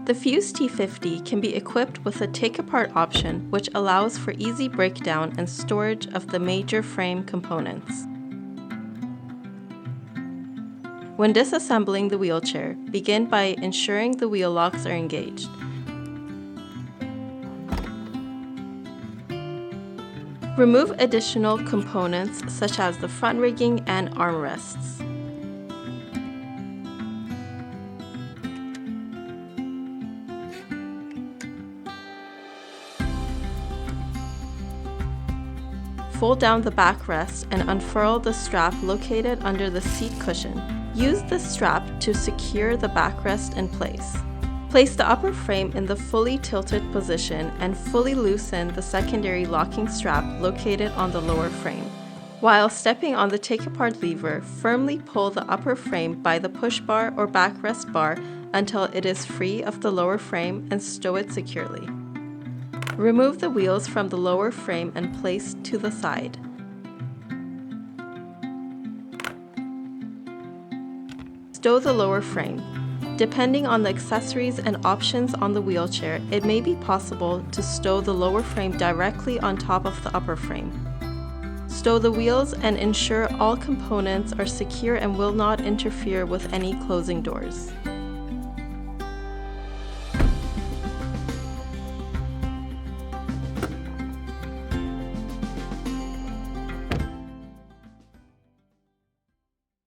The Fuze T50 can be equipped with a take-apart option which allows for easy breakdown and storage of the major frame components. When disassembling the wheelchair, begin by ensuring the wheel locks are engaged. Remove additional components such as the front rigging and armrests. Fold down the backrest and unfurl the strap located under the seat cushion. Use the strap to secure the backrest in place. Place the upper frame in the fully tilted position and fully loosen the secondary locking strap located on the lower frame. While stepping on the take-apart lever, firmly pull the upper frame by the push bar or backrest bar until it is free of the lower frame and stow it securely. Remove the wheels from the lower frame and place to the side. Stow the lower frame. Depending on the accessories and options on the wheelchair, it may be possible to stow the lower frame directly on top of the upper frame. Stow the wheels and ensure all components are secure and will not interfere with any closing doors.